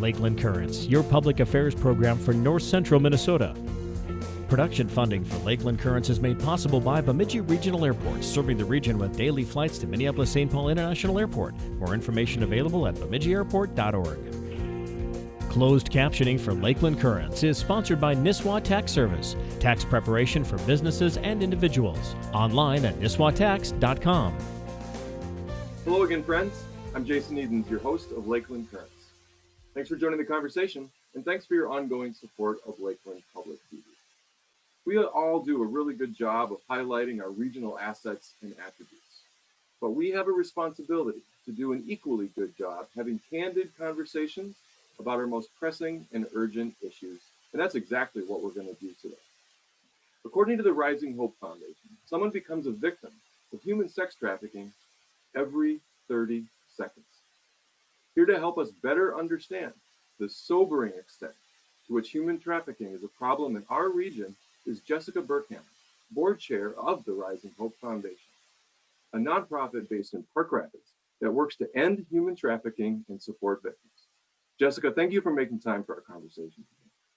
Lakeland Currents, your public affairs program for north central Minnesota. Production funding for Lakeland Currents is made possible by Bemidji Regional Airport, serving the region with daily flights to Minneapolis-St. Paul International Airport. More information available at bemidjiairport.org. Closed captioning for Lakeland Currents is sponsored by Nisswa Tax Service, tax preparation for businesses and individuals. Online at nisswatax.com. Hello again, friends. I'm Jason Edens, your host of Lakeland Currents. Thanks for joining the conversation, and thanks for your ongoing support of Lakeland Public TV. We all do a really good job of highlighting our regional assets and attributes, but we have a responsibility to do an equally good job having candid conversations about our most pressing and urgent issues, and that's exactly what we're going to do today. According to the Rising Hope Foundation, someone becomes a victim of human sex trafficking every 30 seconds. Here to help us better understand the sobering extent to which human trafficking is a problem in our region is Jessica Burkham, board chair of the Rising Hope Foundation, a nonprofit based in Park Rapids that works to end human trafficking and support victims. Jessica, thank you for making time for our conversation.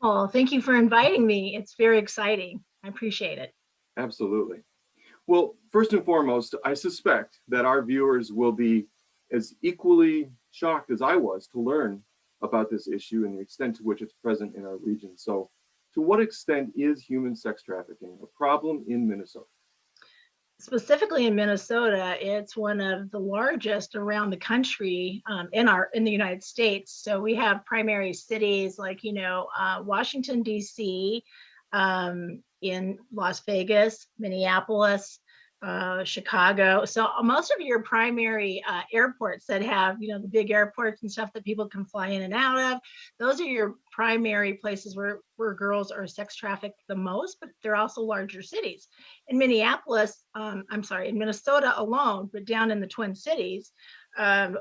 Oh, thank you for inviting me. It's very exciting. I appreciate it. Absolutely. Well, first and foremost, I suspect that our viewers will be as equally shocked as I was to learn about this issue and the extent to which it's present in our region. So, to what extent is human sex trafficking a problem in Minnesota? Specifically in Minnesota, it's one of the largest around the country in the United States. So we have primary cities like Washington D.C., in Las Vegas, Minneapolis, Chicago. So most of your primary airports that have the big airports and stuff that people can fly in and out of, those are your primary places where girls are sex trafficked the most, but they're also larger cities. In Minneapolis, in Minnesota alone, but down in the Twin Cities, at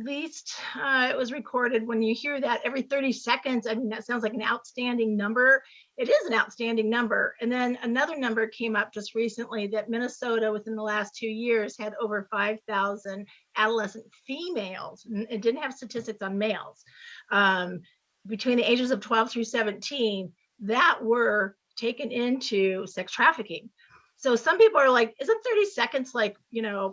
least it was recorded, when you hear that every 30 seconds, I mean, that sounds like an outstanding number. It is an outstanding number. And then another number came up just recently that Minnesota within the last 2 years had over 5,000 adolescent females. And it didn't have statistics on males. Between the ages of 12 through 17 that were taken into sex trafficking. So some people are like, isn't 30 seconds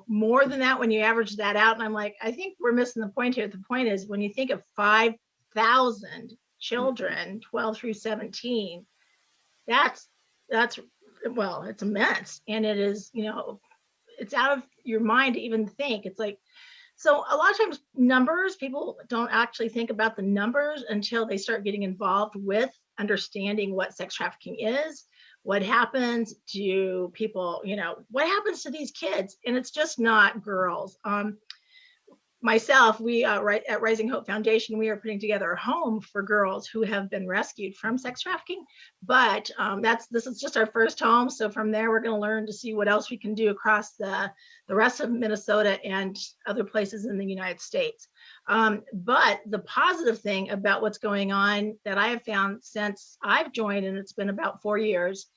more than that when you average that out? And I'm like, I think we're missing the point here. The point is when you think of 5,000 children, 12 through 17, that's it's immense. And it is, it's out of your mind to even think. It's like, so a lot of times numbers, people don't actually think about the numbers until they start getting involved with understanding what sex trafficking is, what happens to people, what happens to these kids. And it's just not girls. Myself, we right at Rising Hope Foundation, we are putting together a home for girls who have been rescued from sex trafficking. But this is just our first home. So from there, we're going to learn to see what else we can do across the rest of Minnesota and other places in the United States. But the positive thing about what's going on that I have found since I've joined, and it's been about 4 years,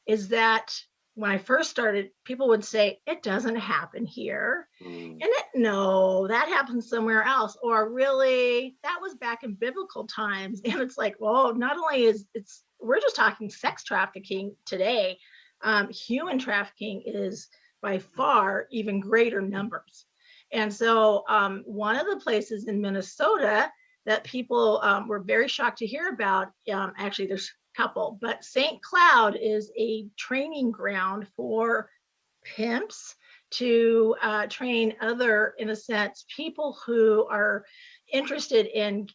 is that when I first started, people would say, it doesn't happen here. And no, that happens somewhere else. Or really, that was back in biblical times. And it's like, well, not only we're just talking sex trafficking today. Human trafficking is by far even greater numbers. And so one of the places in Minnesota that people were very shocked to hear about, actually there's couple, but St. Cloud is a training ground for pimps to train other, in a sense, people who are interested in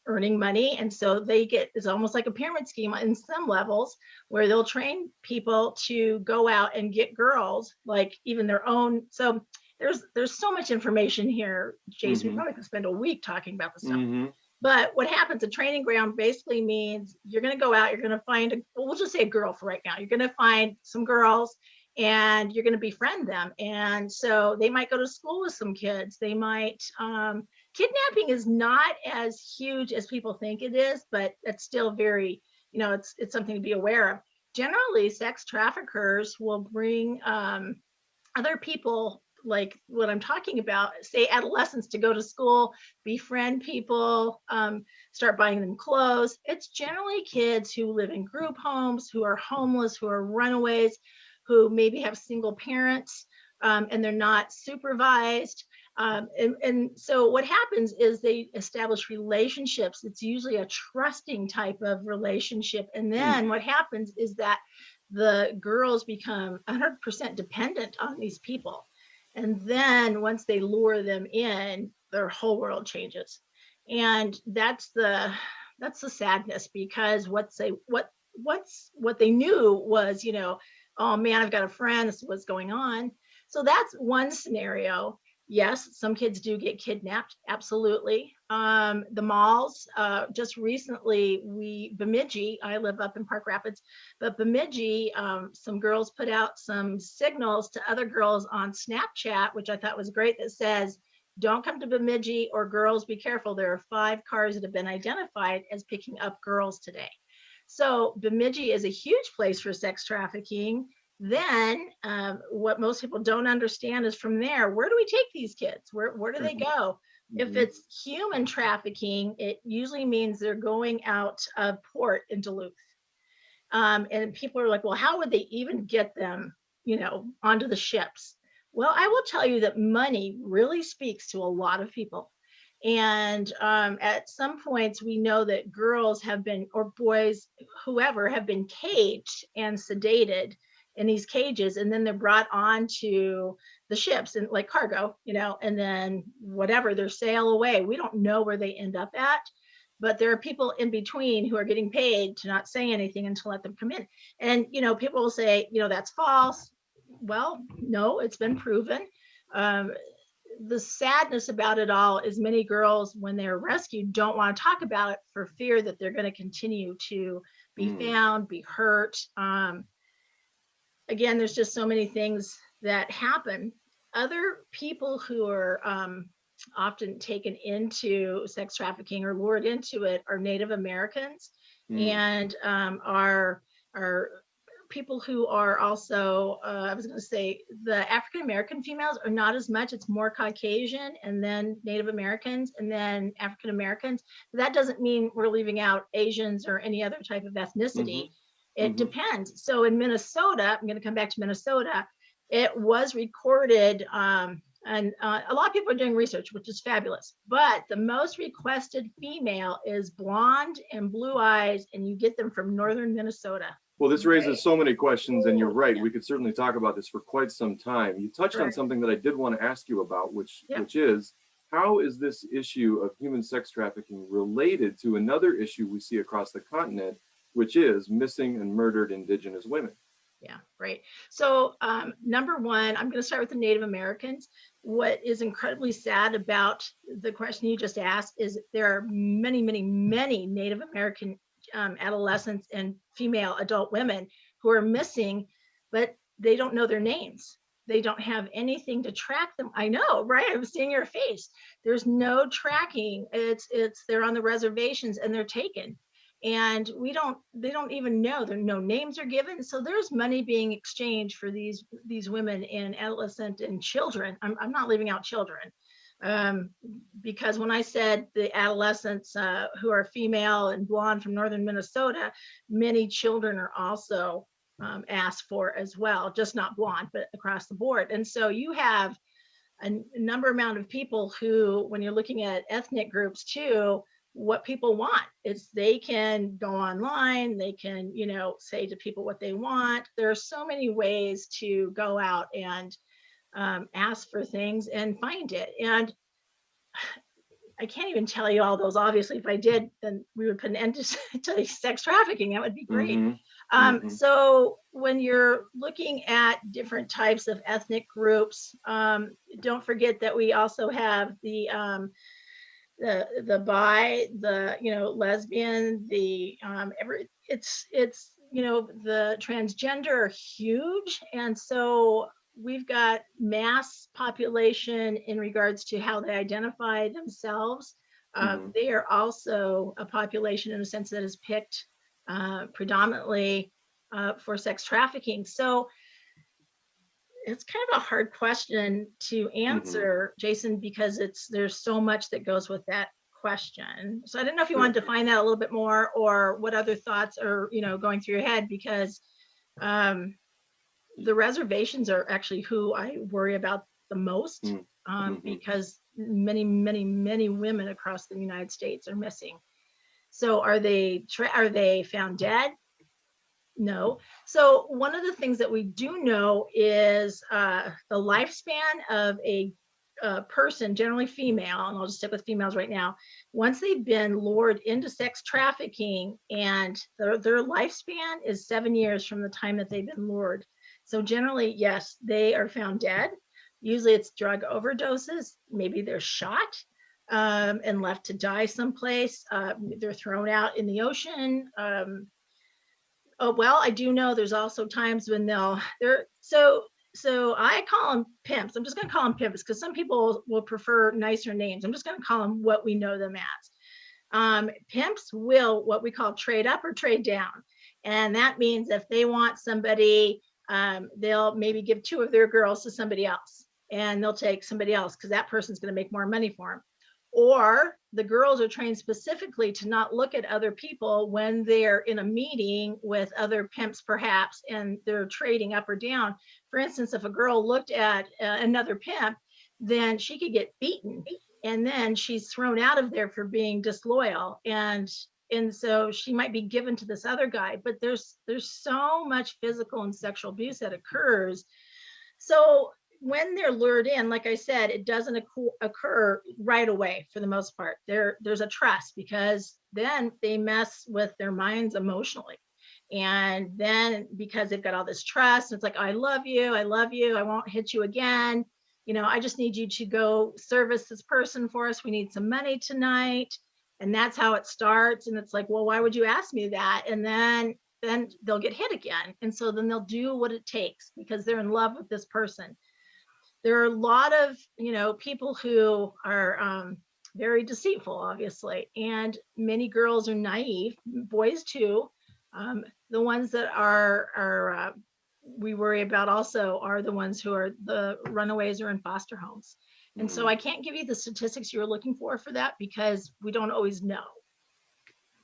earning money. And so it's almost like a pyramid scheme in some levels where they'll train people to go out and get girls, like even their own. So there's so much information here, Jason. We probably could spend a week talking about this stuff. But what happens, a training ground basically means you're going to go out, you're going to find, we'll just say a girl for right now. You're going to find some girls and you're going to befriend them. And so they might go to school with some kids. They might, kidnapping is not as huge as people think it is, but it's still very, it's something to be aware of. Generally, sex traffickers will bring other people like what I'm talking about, say adolescents, to go to school, befriend people, start buying them clothes. It's generally kids who live in group homes, who are homeless, who are runaways, who maybe have single parents, and they're not supervised. And so what happens is they establish relationships. It's usually a trusting type of relationship. And then what happens is that the girls become 100% dependent on these people. And then once they lure them in, their whole world changes. And that's the sadness, because what they knew was, oh man, I've got a friend, this is what's going on. So that's one scenario. Yes, some kids do get kidnapped, absolutely. The malls, just recently, Bemidji, I live up in Park Rapids, but Bemidji, some girls put out some signals to other girls on Snapchat, which I thought was great, that says, don't come to Bemidji, or girls, be careful. There are 5 cars that have been identified as picking up girls today. So Bemidji is a huge place for sex trafficking. Then what most people don't understand is, from there, where do we take these kids? Where do they go? If it's human trafficking, it usually means they're going out of port in Duluth. And people are like, well, how would they even get them, onto the ships? Well, I will tell you that money really speaks to a lot of people. And at some points, we know that girls have been, or boys, whoever, have been caged and sedated in these cages, and then they're brought onto the ships and like cargo, and then whatever, their sail away. We don't know where they end up at, but there are people in between who are getting paid to not say anything and to let them come in. And people will say, that's false. Well, no, it's been proven. The sadness about it all is many girls, when they're rescued, don't want to talk about it for fear that they're going to continue to be found, be hurt. Again, there's just so many things that happen. Other people who are often taken into sex trafficking or lured into it are Native Americans, and are people who are also, I was going to say, the African American females are not as much. It's more Caucasian, and then Native Americans, and then African Americans. That doesn't mean we're leaving out Asians or any other type of ethnicity. It depends. So in Minnesota, I'm going to come back to Minnesota, it was recorded, and a lot of people are doing research, which is fabulous, but the most requested female is blonde and blue eyes, and you get them from northern Minnesota. Well, this raises so many questions, and you're right. We could certainly talk about this for quite some time. You touched on something that I did want to ask you about, which is, how is this issue of human sex trafficking related to another issue we see across the continent, which is missing and murdered Indigenous women? Yeah, right. So number one, I'm going to start with the Native Americans. What is incredibly sad about the question you just asked is there are many, many, many Native American adolescents and female adult women who are missing, but they don't know their names. They don't have anything to track them. I know, right? I'm seeing your face. There's no tracking. It's they're on the reservations and they're taken. And they don't even know. There no names are given. So there's money being exchanged for these women and adolescent and children. I'm not leaving out children. Because when I said the adolescents who are female and blonde from northern Minnesota, many children are also asked for as well, just not blonde, but across the board. And so you have a number amount of people who, when you're looking at ethnic groups too, what people want is they can go online, they can, say to people what they want. There are so many ways to go out and ask for things and find it. And I can't even tell you all those. Obviously, if I did, then we would put an end to sex trafficking. That would be great. So when you're looking at different types of ethnic groups, don't forget that we also have the bi, the lesbian, the the transgender are huge, and so we've got mass population in regards to how they identify themselves. They are also a population in a sense that is picked predominantly for sex trafficking. So it's kind of a hard question to answer, Jason, because there's so much that goes with that question. So I don't know if you want to define that a little bit more, or what other thoughts are, going through your head, because the reservations are actually who I worry about the most, because many, many, many women across the United States are missing. So are they found dead? No. So one of the things that we do know is the lifespan of a person, generally female, and I'll just stick with females right now, once they've been lured into sex trafficking, and their lifespan is 7 years from the time that they've been lured. So generally, yes, they are found dead. Usually it's drug overdoses. Maybe they're shot and left to die someplace. They're thrown out in the ocean. Oh, well, I do know there's also times when so I call them pimps. I'm just going to call them pimps because some people will prefer nicer names. I'm just going to call them what we know them as. Pimps will what we call trade up or trade down. And that means if they want somebody, they'll maybe give 2 of their girls to somebody else, and they'll take somebody else because that person's going to make more money for them. Or the girls are trained specifically to not look at other people when they're in a meeting with other pimps, perhaps, and they're trading up or down. For instance, if a girl looked at another pimp, then she could get beaten, and then she's thrown out of there for being disloyal. And so she might be given to this other guy, but there's so much physical and sexual abuse that occurs. So when they're lured in, like I said, it doesn't occur right away for the most part. There's a trust, because then they mess with their minds emotionally. And then because they've got all this trust, it's like, I love you, I won't hit you again. I just need you to go service this person for us. We need some money tonight. And that's how it starts. And it's like, well, why would you ask me that? And then they'll get hit again. And so then they'll do what it takes because they're in love with this person. There are a lot of, people who are very deceitful, obviously, and many girls are naive, boys too. The ones that are we worry about also are the ones who are the runaways or in foster homes. And so I can't give you the statistics you're looking for that, because we don't always know.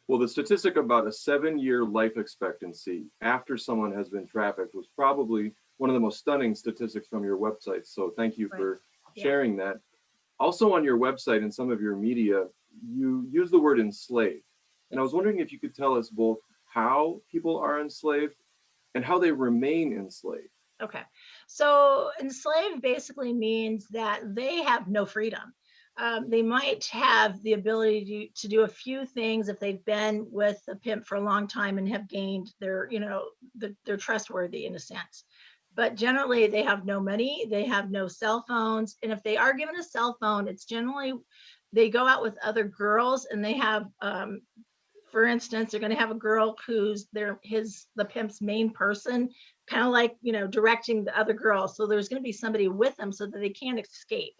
Well, the statistic about a 7-year life expectancy after someone has been trafficked was probably one of the most stunning statistics from your website. So thank you for sharing that. Also on your website and some of your media, you use the word enslaved. And I was wondering if you could tell us both how people are enslaved and how they remain enslaved. Okay. So enslaved basically means that they have no freedom. They might have the ability to do a few things if they've been with a pimp for a long time and have gained their, they're trustworthy in a sense. But generally they have no money, they have no cell phones. And if they are given a cell phone, it's generally, they go out with other girls and they have, for instance, they're going to have a girl who's the pimp's main person, kind of like, directing the other girls. So there's going to be somebody with them so that they can't escape.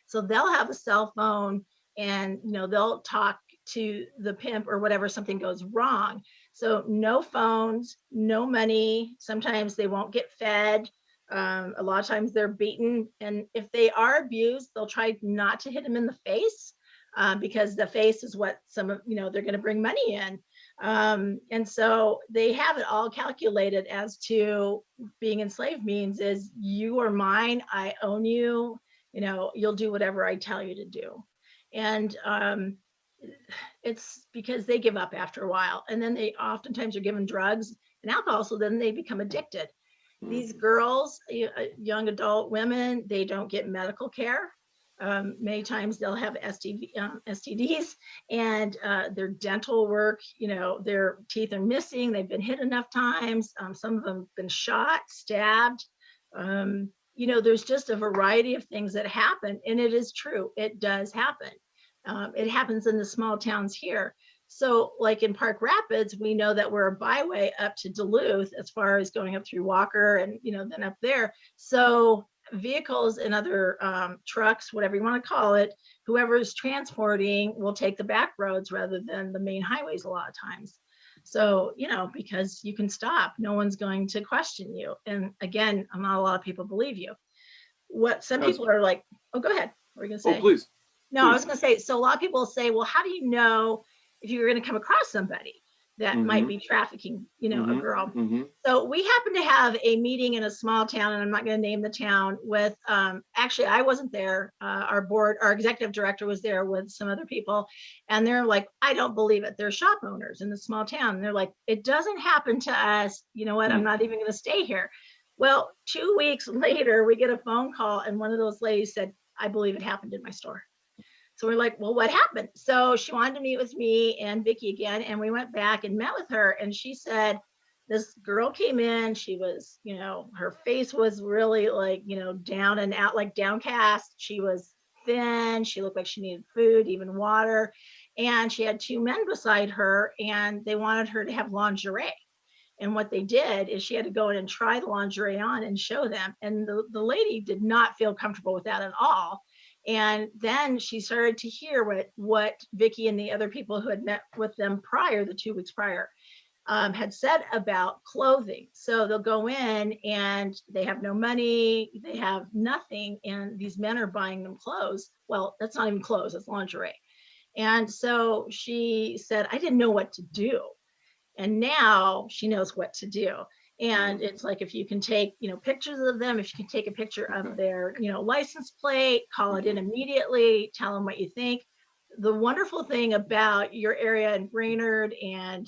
So they'll have a cell phone and, they'll talk to the pimp or whatever, something goes wrong. So no phones, no money. Sometimes they won't get fed. A lot of times they're beaten. And if they are abused, they'll try not to hit them in the face because the face is what they're going to bring money in. And so they have it all calculated as to being enslaved means is you are mine, I own you, you'll do whatever I tell you to do. And it's because they give up after a while, and then they oftentimes are given drugs and alcohol, so then they become addicted. These girls, young adult women, they don't get medical care. Many times they'll have STDs, and their dental work, their teeth are missing. They've been hit enough times. Some of them have been shot, stabbed. There's just a variety of things that happen, and it is true. It does happen. It happens in the small towns here. So like in Park Rapids, we know that we're a byway up to Duluth as far as going up through Walker and, then up there. So vehicles and other trucks, whatever you want to call it, whoever is transporting will take the back roads rather than the main highways a lot of times. So, because you can stop, no one's going to question you. And again, not a lot of people believe you. What some That's, people are like, oh, go ahead. What are you going to oh, say? please, No, I please. was going to say, so a lot of people say, well, how do you know if you're going to come across somebody that might be trafficking, a girl? So we happen to have a meeting in a small town, and I'm not going to name the town, with, actually, I wasn't there. Our executive director was there with some other people. And they're like, I don't believe it. They're shop owners in the small town. And they're like, it doesn't happen to us. You know what? I'm not even going to stay here. Well, 2 weeks later, we get a phone call, and one of those ladies said, I believe it happened in my store. So we're like, well, what happened? So she wanted to meet with me and Vicki again. And we went back and met with her. And she said, this girl came in. She was, her face was really like, down and out, like downcast. She was thin. She looked like she needed food, even water. And she had 2 men beside her, and they wanted her to have lingerie. And what they did is she had to go in and try the lingerie on and show them. And the lady did not feel comfortable with that at all. And then she started to hear what Vicki and the other people who had met with them prior, the 2 weeks prior, had said about clothing. So they'll go in and they have no money, they have nothing, and these men are buying them clothes. Well, that's not even clothes, it's lingerie. And so she said, I didn't know what to do. And now she knows what to do. And it's like, if you can take, pictures of them, if you can take a picture of their, license plate, call it in immediately, tell them what you think. The wonderful thing about your area in Brainerd and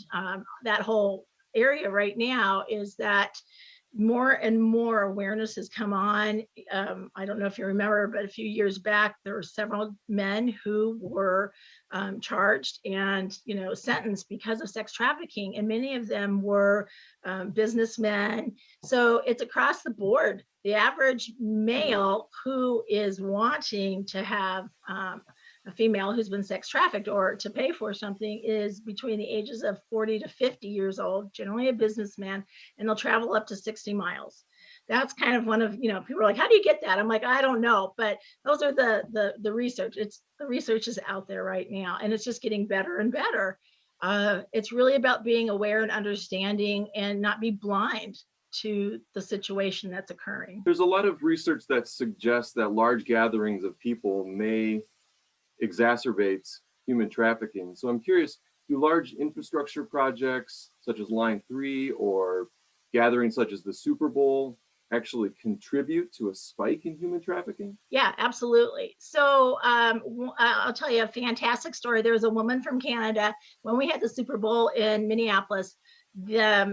that whole area right now is that more and more awareness has come on. I don't know if you remember, but a few years back, there were several men who were charged and, sentenced because of sex trafficking. And many of them were businessmen. So it's across the board. The average male who is wanting to have a female who's been sex trafficked or to pay for something is between the ages of 40 to 50 years old, generally a businessman, and they'll travel up to 60 miles. That's kind of one of, people are like, how do you get that? I'm like, I don't know, but those are the research. The research is out there right now, and it's just getting better and better. It's really about being aware and understanding and not be blind to the situation that's occurring. There's a lot of research that suggests that large gatherings of people may exacerbate human trafficking. So I'm curious, do large infrastructure projects such as Line 3 or gatherings such as the Super Bowl actually contribute to a spike in human trafficking? Yeah, absolutely. So I'll tell you a fantastic story. There was a woman from Canada when we had the Super Bowl in Minneapolis.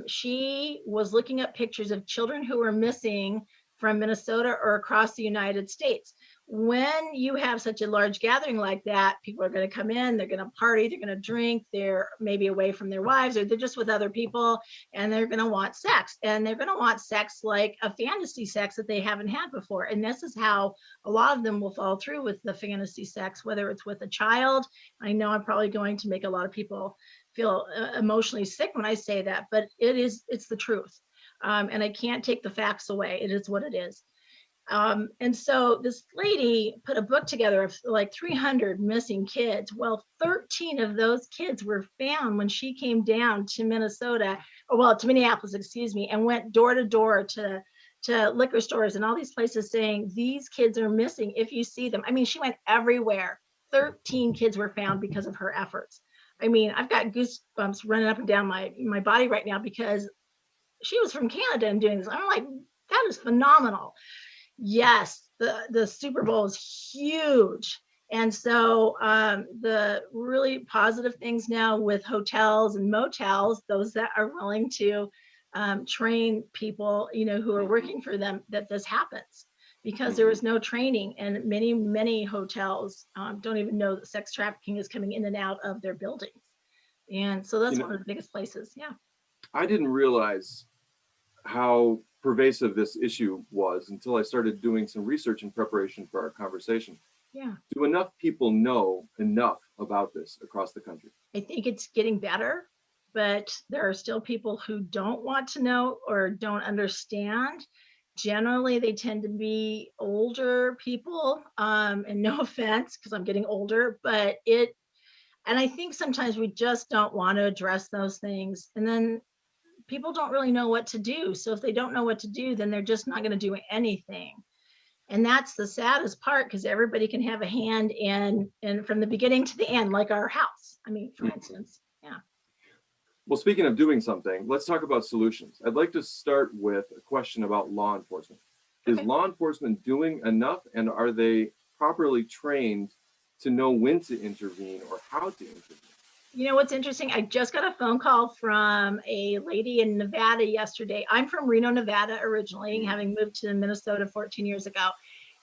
She was looking up pictures of children who were missing from Minnesota or across the United States. When you have such a large gathering like that, people are going to come in, they're going to party, they're going to drink, they're maybe away from their wives, or they're just with other people, and they're going to want sex. And they're going to want sex like a fantasy sex that they haven't had before. And this is how a lot of them will fall through with the fantasy sex, whether it's with a child. I know I'm probably going to make a lot of people feel emotionally sick when I say that, but it's the truth. And I can't take the facts away. It is what it is. And so this lady put a book together of like 300 missing kids. Well, 13 of those kids were found when she came down to Minnesota, or well, to Minneapolis, excuse me, and went door to door to liquor stores and all these places saying, these kids are missing if you see them. I mean, she went everywhere. 13 kids were found because of her efforts. I mean, I've got goosebumps running up and down my body right now because she was from Canada and doing this. I'm like, that is phenomenal. Yes, the Super Bowl is huge. And so the really positive things now with hotels and motels, those that are willing to train people, who are working for them, that this happens, because there is no training, and many hotels don't even know that sex trafficking is coming in and out of their buildings. And so that's one of the biggest places. Yeah. I didn't realize how pervasive this issue was until I started doing some research in preparation for our conversation. Yeah. Do enough people know enough about this across the country? I think it's getting better, but there are still people who don't want to know or don't understand. Generally, they tend to be older people, and no offense, because I'm getting older, but And I think sometimes we just don't want to address those things. And then people don't really know what to do. So if they don't know what to do, then they're just not going to do anything. And that's the saddest part, because everybody can have a hand in from the beginning to the end, like our house. I mean, for instance. Yeah. Well, speaking of doing something, let's talk about solutions. I'd like to start with a question about law enforcement. Is Okay. law enforcement doing enough, and are they properly trained to know when to intervene or how to intervene? You know what's interesting? I just got a phone call from a lady in Nevada yesterday. I'm from Reno, Nevada originally, having moved to Minnesota 14 years ago.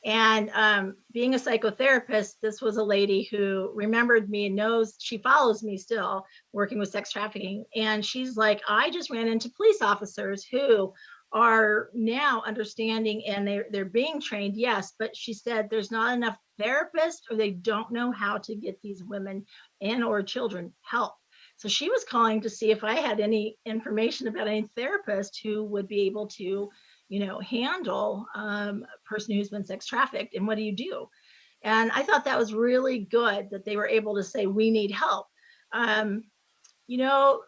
And being a psychotherapist, this was a lady who remembered me and knows, she follows me still, working with sex trafficking. And she's like, I just ran into police officers who are now understanding, and they're being trained, yes, but she said there's not enough therapists, or they don't know how to get these women and or children help. So she was calling to see if I had any information about any therapist who would be able to, handle a person who's been sex trafficked, and what do you do? And I thought that was really good that they were able to say, we need help. Um, you know,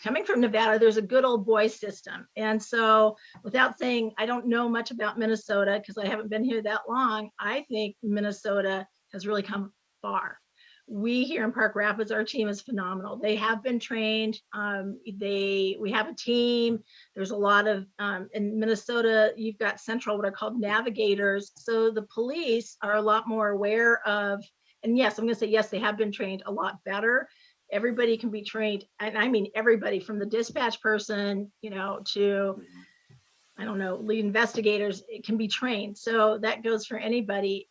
Coming from Nevada, there's a good old boy system. And so, without saying, I don't know much about Minnesota because I haven't been here that long, I think Minnesota has really come far. We here in Park Rapids, our team is phenomenal. They have been trained. We have a team. There's a lot of in Minnesota. You've got central, what are called navigators. So the police are a lot more aware of. And yes, I'm going to say yes, they have been trained a lot better. Everybody can be trained, and I mean everybody from the dispatch person, to, I don't know, lead investigators, it can be trained. So that goes for anybody.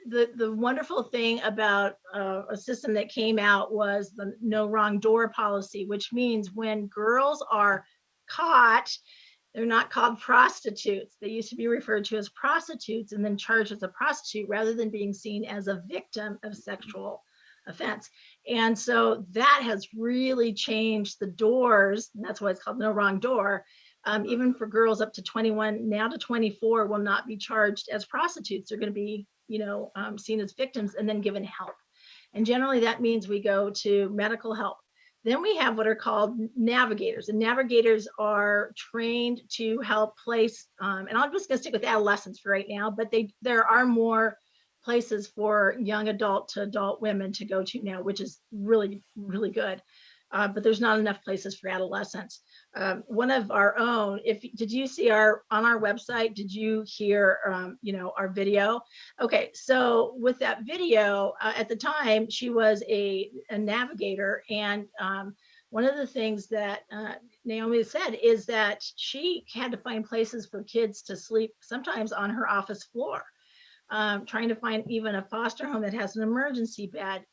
The wonderful thing about a system that came out was the no wrong door policy, which means when girls are caught, they're not called prostitutes. They used to be referred to as prostitutes and then charged as a prostitute, rather than being seen as a victim of sexual offense. And so that has really changed the doors. And that's why it's called no wrong door. Even for girls up to 21, now to 24, will not be charged as prostitutes. They're going to be, seen as victims and then given help. And generally that means we go to medical help. Then we have what are called navigators, and navigators are trained to help place, and I'm just going to stick with adolescents for right now, but there are more places for young adult to adult women to go to now, which is really, really good. But there's not enough places for adolescents. One of our own, did you see on our website, did you hear, our video? Okay, so with that video, at the time, she was a navigator. And one of the things that Naomi said is that she had to find places for kids to sleep, sometimes on her office floor. Trying to find even a foster home that has an emergency bed.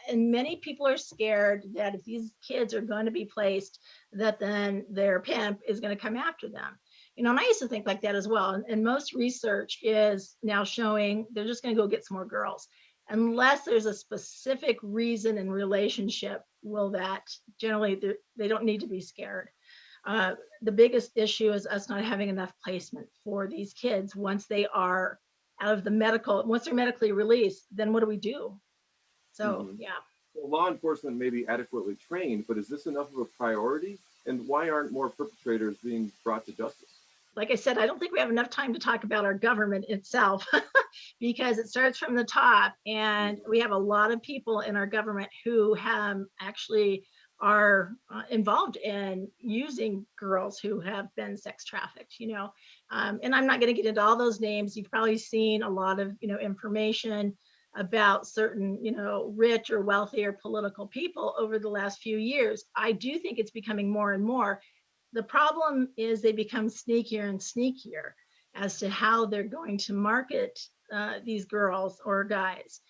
And many people are scared that if these kids are going to be placed, that then their pimp is going to come after them. And I used to think like that as well. And most research is now showing they're just going to go get some more girls. Unless there's a specific reason and relationship, that generally they don't need to be scared. The biggest issue is us not having enough placement for these kids once they are out of once they're medically released. Then what do we do? So yeah. Well, law enforcement may be adequately trained, but is this enough of a priority? And why aren't more perpetrators being brought to justice? Like I said, I don't think we have enough time to talk about our government itself because it starts from the top, and we have a lot of people in our government who actually are involved in using girls who have been sex trafficked, and I'm not going to get into all those names. You've probably seen a lot of, information about certain, rich or wealthy or political people over the last few years. I do think it's becoming more and more. The problem is they become sneakier and sneakier as to how they're going to market these girls or guys.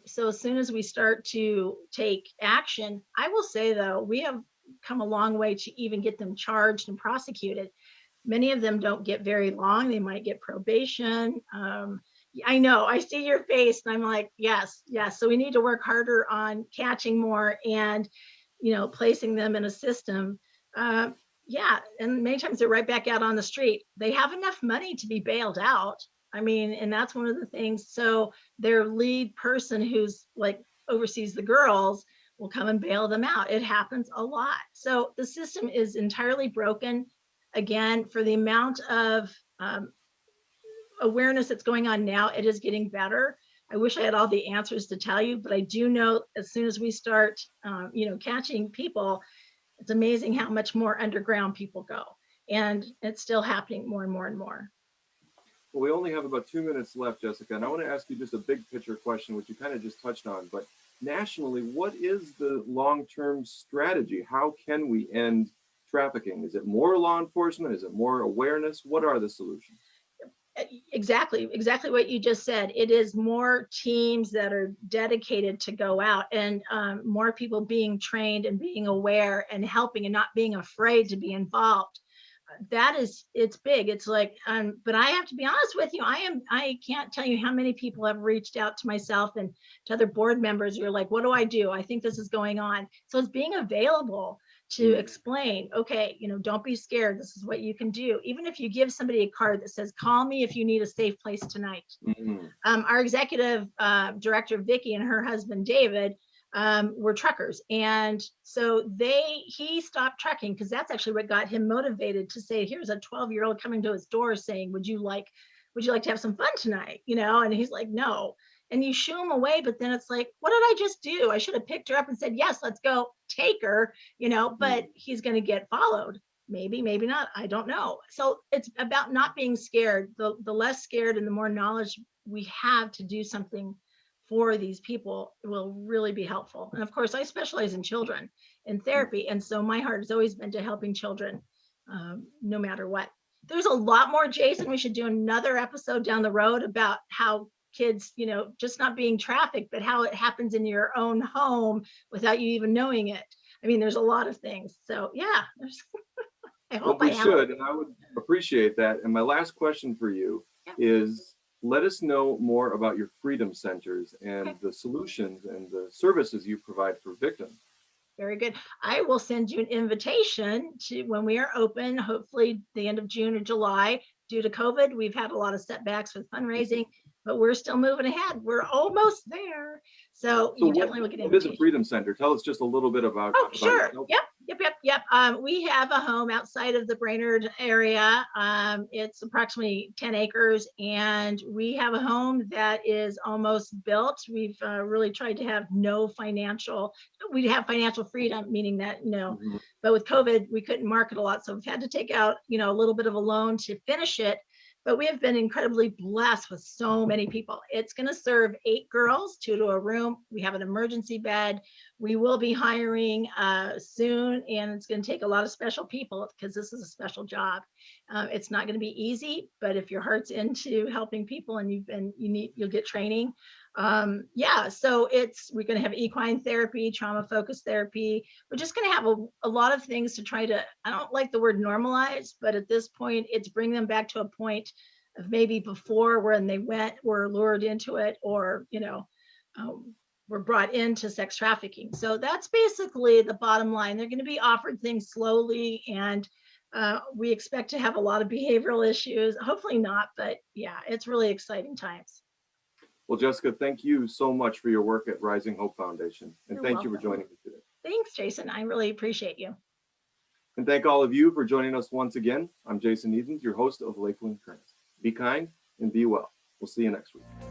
So as soon as we start to take action, I will say though, we have come a long way to even get them charged and prosecuted. Many of them don't get very long. They might get probation. I know, I see your face and I'm like, yes, yes. So we need to work harder on catching more and, placing them in a system. Yeah, and many times they're right back out on the street. They have enough money to be bailed out. I mean, and that's one of the things. So their lead person, who's like oversees the girls will come and bail them out. It happens a lot. So the system is entirely broken. Again, for the amount of awareness that's going on now, it is getting better. I wish I had all the answers to tell you, but I do know as soon as we start, catching people, it's amazing how much more underground people go. And it's still happening more and more and more. Well, we only have about 2 minutes left, Jessica, and I want to ask you just a big picture question, which you kind of just touched on. But nationally, what is the long-term strategy? How can we end trafficking? Is it more law enforcement? Is it more awareness? What are the solutions? Exactly what you just said. It is more teams that are dedicated to go out, and more people being trained and being aware and helping and not being afraid to be involved. It's big. It's like, but I have to be honest with you, I can't tell you how many people have reached out to myself and to other board members who are like, what do I do? I think this is going on. So it's being available to explain, okay, don't be scared. This is what you can do. Even if you give somebody a card that says, call me if you need a safe place tonight. Our executive director, Vicki, and her husband, David, were truckers. And so he stopped trucking because that's actually what got him motivated to say, here's a 12-year-old coming to his door saying, would you like to have some fun tonight? And he's like, no. And you shoo him away, but then it's like, what did I just do? I should have picked her up and said, yes, let's go take her, but he's going to get followed. Maybe not. I don't know. So it's about not being scared. The less scared and the more knowledge we have to do something for these people will really be helpful. And of course, I specialize in children in therapy. And so my heart has always been to helping children, no matter what. There's a lot more, Jason. We should do another episode down the road about how kids, just not being trafficked, but how it happens in your own home without you even knowing it. I mean, there's a lot of things. So yeah, I hope we should, and I would appreciate that. And my last question for you is, let us know more about your freedom centers and the solutions and the services you provide for victims. Very good. I will send you an invitation to when we are open, hopefully the end of June or July. Due to COVID, we've had a lot of setbacks with fundraising, but we're still moving ahead. We're almost there. So you definitely look at it. What is a freedom center? Tell us just a little bit about. Oh, sure. Yep. We have a home outside of the Brainerd area. It's approximately 10 acres, and we have a home that is almost built. We've really tried to have we have financial freedom, meaning that, but with COVID, we couldn't market a lot. So we've had to take out, a little bit of a loan to finish it. But we have been incredibly blessed with so many people. It's going to serve 8 girls, 2 to a room. We have an emergency bed. We will be hiring soon, and it's going to take a lot of special people because this is a special job. It's not going to be easy, but if your heart's into helping people and you'll get training. So we're going to have equine therapy, trauma focused therapy. We're just going to have a lot of things to try to, I don't like the word normalize, but at this point, it's bring them back to a point of maybe before when they were lured into it, or, were brought into sex trafficking. So that's basically the bottom line. They're going to be offered things slowly, and we expect to have a lot of behavioral issues. Hopefully not, but yeah, it's really exciting times. Well, Jessica, thank you so much for your work at Rising Hope Foundation. And thank you for joining me today. Thanks, Jason. I really appreciate you. And thank all of you for joining us once again. I'm Jason Edens, your host of Lakeland Currents. Be kind and be well. We'll see you next week.